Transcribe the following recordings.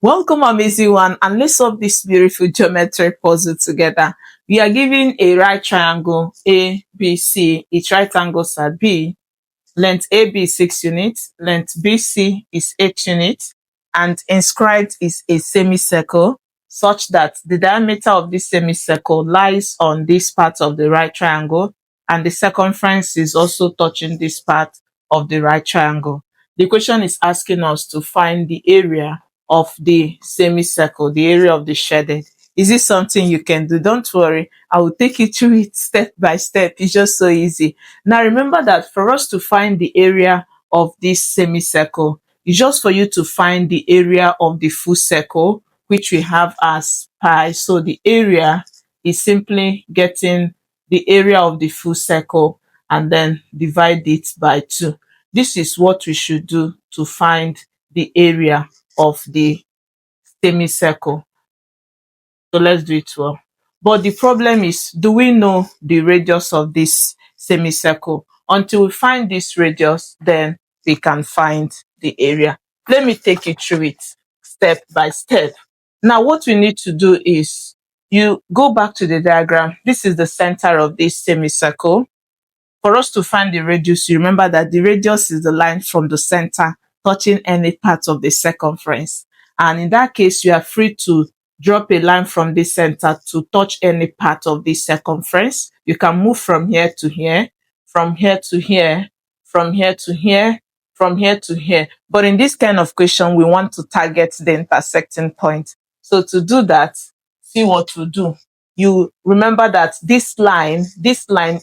Welcome, amazing one, and let's solve this beautiful geometric puzzle together. We are given a right triangle ABC. Its right angles are B. Length AB is 6 units, length BC is 8 units, and inscribed is a semicircle such that the diameter of this semicircle lies on this part of the right triangle, and the circumference is also touching this part of the right triangle. The question is asking us to find the area of the semicircle, the area of the shaded. Is this something you can do? Don't worry, I will take you through it step by step. It's just so easy. Now remember that for us to find the area of this semicircle, it's just for you to find the area of the full circle, which we have as pi. So the area is simply getting the area of the full circle and then divide it by 2. This is what we should do to find the area of the semicircle. So let's do it well. But the problem is, do we know the radius of this semicircle? Until we find this radius, then we can find the area. Let me take you through it step by step. Now what we need to do is, you go back to the diagram. This is the center of this semicircle. For us to find the radius, you remember that the radius is the line from the center touching any part of the circumference. And in that case, you are free to drop a line from the center to touch any part of the circumference. You can move from here to here, from here to here, from here to here, from here to here. But in this kind of question, we want to target the intersecting point. So to do that, see what we do. You remember that this line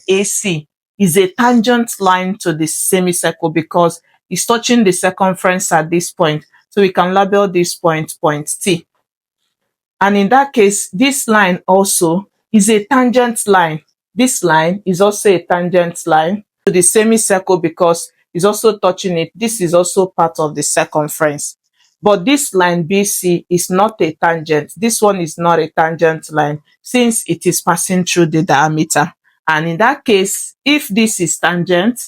AC, is a tangent line to the semicircle because it's touching the circumference at this point. So we can label this point T. And in that case, this line also is a tangent line. This line is also a tangent line to the semicircle because it's also touching it. This is also part of the circumference. But this line BC is not a tangent. This one is not a tangent line since it is passing through the diameter. And in that case, if this is tangent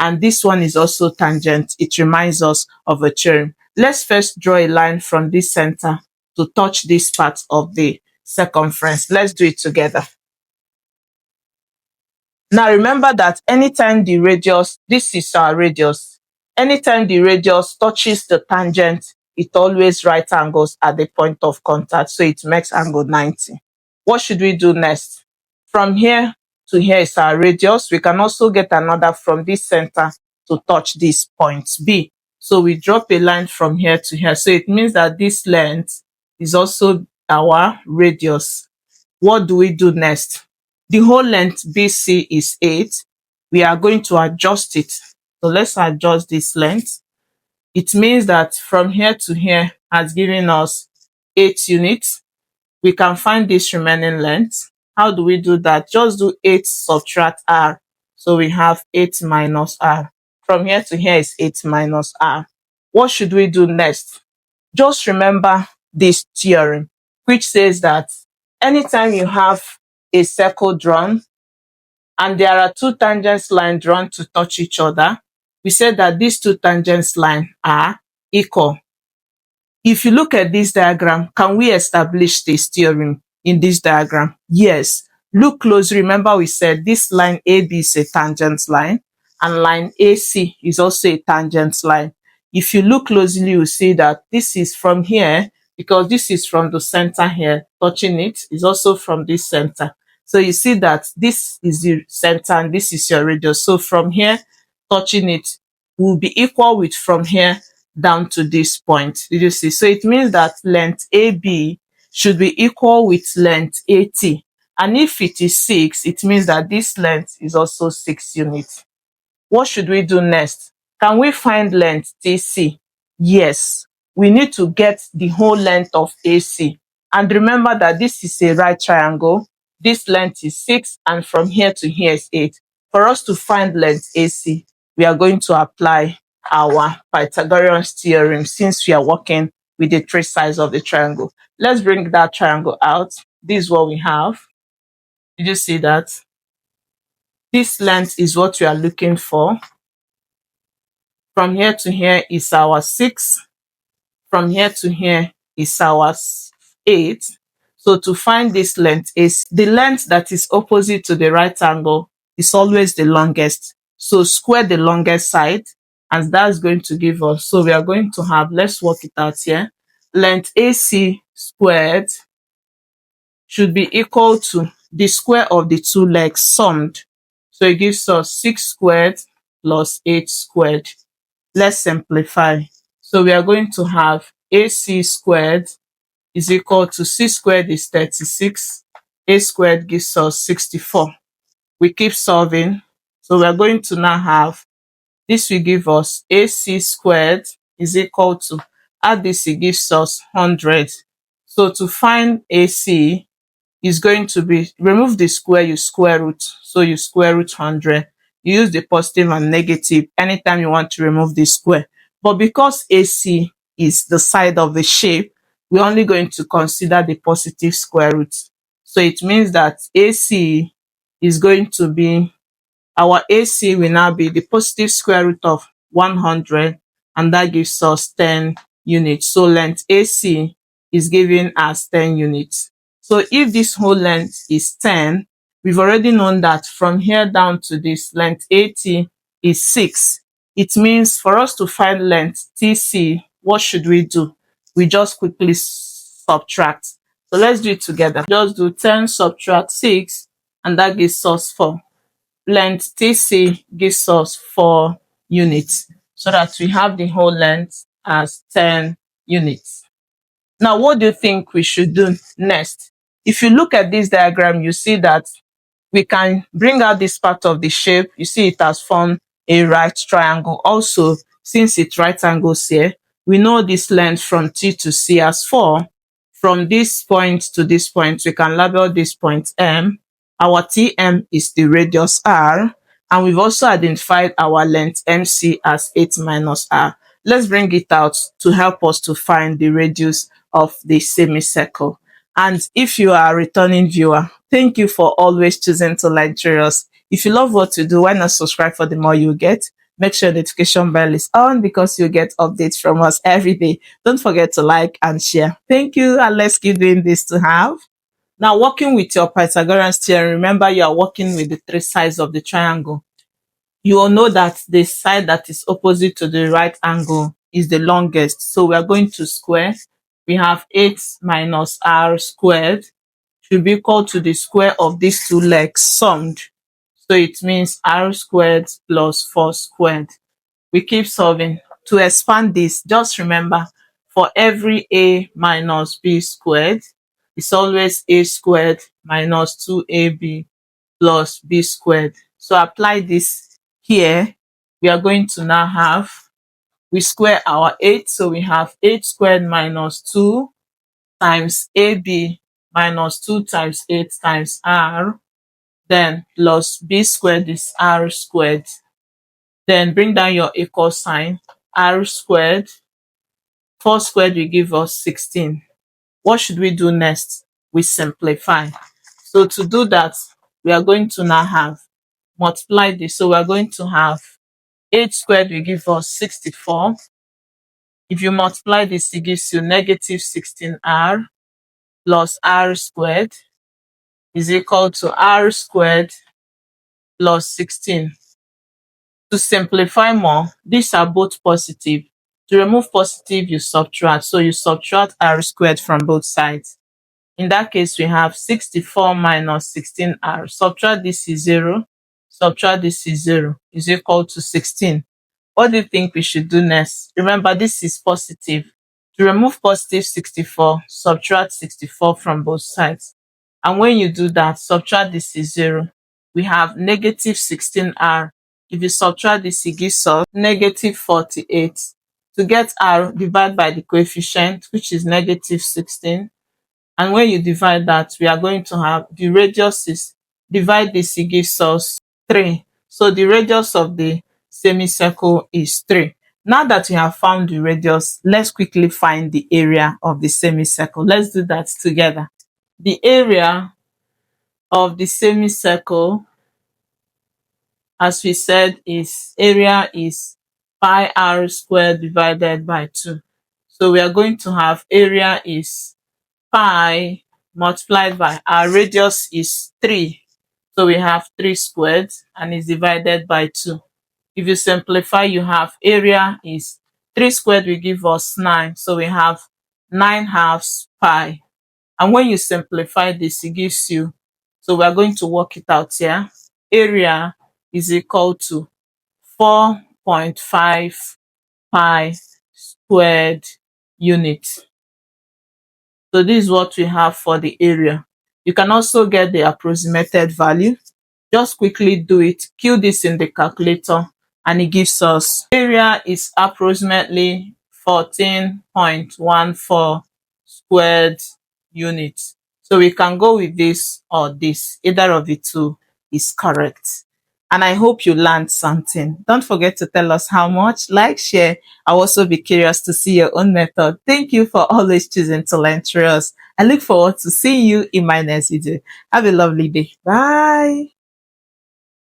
and this one is also tangent, it reminds us of a theorem. Let's first draw a line from this center to touch this part of the circumference. Let's do it together. Now remember that anytime the radius, this is our radius, anytime the radius touches the tangent, it always right angles at the point of contact. So it makes angle 90. What should we do next? From here to here is our radius. We can also get another from this center to touch this point B. So we drop a line from here to here. So it means that this length is also our radius. What do we do next? The whole length BC is 8. We are going to adjust it. So let's adjust this length. It means that from here to here has given us 8 units. We can find this remaining length. How do we do that? Just do 8 subtract R. So we have 8 minus R. From here to here is 8 minus R. What should we do next? Just remember this theorem, which says that anytime you have a circle drawn and there are 2 tangent lines drawn to touch each other, we said that these 2 tangent lines are equal. If you look at this diagram, can we establish this theorem in this diagram? Yes. Look closely. Remember we said this line AB is a tangent line and line AC is also a tangent line. If you look closely, you will see that this is from here, because this is from the center here, touching it is also from this center. So you see that this is the center and this is your radius. So from here, touching it will be equal with from here down to this point. Did you see? So it means that length AB should be equal with length AT. And if it is 6, it means that this length is also 6 units. What should we do next? Can we find length TC? Yes. We need to get the whole length of AC. And remember that this is a right triangle. This length is 6 and from here to here is 8. For us to find length AC, we are going to apply our Pythagorean's theorem since we are working with the 3 sides of the triangle. Let's bring that triangle out. This is what we have. Did you see that? This length is what we are looking for. From here to here is our 6. From here to here is our 8. So to find this length, is the length that is opposite to the right angle is always the longest. So square the longest side, and that's going to give us, so we are going to have, let's work it out here, length AC squared should be equal to the square of the two legs summed. So it gives us 6 squared plus 8 squared. Let's simplify. So we are going to have AC squared is equal to 6 squared is 36. A squared gives us 64. We keep solving. So we are going to now have, this will give us AC squared is equal to, add this, it gives us 100. So to find AC is going to be, remove the square, you square root. So you square root 100. You use the positive and negative anytime you want to remove the square. But because AC is the side of the shape, we're only going to consider the positive square root. So it means that AC is going to be, our AC will now be the positive square root of 100, and that gives us 10 units. So length AC is given as 10 units. So if this whole length is 10, we've already known that from here down to this length AT is 6. It means for us to find length TC, what should we do? We just quickly subtract. So let's do it together. Just do 10 subtract 6, and that gives us 4. Length TC gives us 4 units, so that we have the whole length as 10 units. Now, what do you think we should do next? If you look at this diagram, you see that we can bring out this part of the shape. You see it has formed a right triangle. Also, since it's right angles here, we know this length from T to C as 4. From this point to this point, we can label this point M. Our TM is the radius R, and we've also identified our length MC as 8 minus R. Let's bring it out to help us to find the radius of the semicircle. And if you are a returning viewer, thank you for always choosing to lecture us. If you love what you do, why not subscribe for the more you get? Make sure notification bell is on, because you get updates from us every day. Don't forget to like and share. Thank you, and let's keep doing this to have. Now, working with your Pythagorean theorem, remember you are working with the 3 sides of the triangle. You will know that the side that is opposite to the right angle is the longest. So we are going to square. We have 8 minus R squared should be equal to the square of these two legs summed. So it means R squared plus 4 squared. We keep solving. To expand this, just remember, for every A minus B squared, it's always A squared minus 2AB plus B squared. So apply this here. We are going to now have, we square our 8, so we have 8 squared minus 2 times AB minus 2 times 8 times R, then plus B squared is R squared. Then bring down your equal sign, R squared, 4 squared will give us 16. What should we do next? We simplify. So to do that, we are going to now have, multiply this. So we are going to have 8 squared will give us 64. If you multiply this, it gives you negative 16R plus R squared is equal to R squared plus 16. To simplify more, these are both positive. To remove positive, you subtract. So you subtract R squared from both sides. In that case, we have 64 minus 16R. Subtract this is 0. Subtract this is 0 is equal to 16. What do you think we should do next? Remember, this is positive. To remove positive 64, subtract 64 from both sides. And when you do that, subtract this is 0. We have negative 16R. If you subtract this, it gives us negative 48. To get R, divide by the coefficient, which is negative 16. And when you divide that, we are going to have the radius is, divide this, it gives us 3. So the radius of the semicircle is 3. Now that we have found the radius, let's quickly find the area of the semicircle. Let's do that together. The area of the semicircle, as we said, is area is pi r squared divided by 2. So we are going to have area is pi multiplied by our radius is 3. So we have 3 squared and is divided by 2. If you simplify, you have area is 3 squared will give us 9. So we have 9 halves pi. And when you simplify this, it gives you, so we are going to work it out here. Area is equal to 4.5 pi squared units. So this is what we have for the area. You can also get the approximated value. Just quickly do it. Q this in the calculator and it gives us area is approximately 14.14 squared units. So we can go with this or this. Either of the two is correct. And I hope you learned something. Don't forget to tell us how much. Like, share. I'll also be curious to see your own method. Thank you for always choosing to learn through us. I look forward to seeing you in my next video. Have a lovely day. Bye.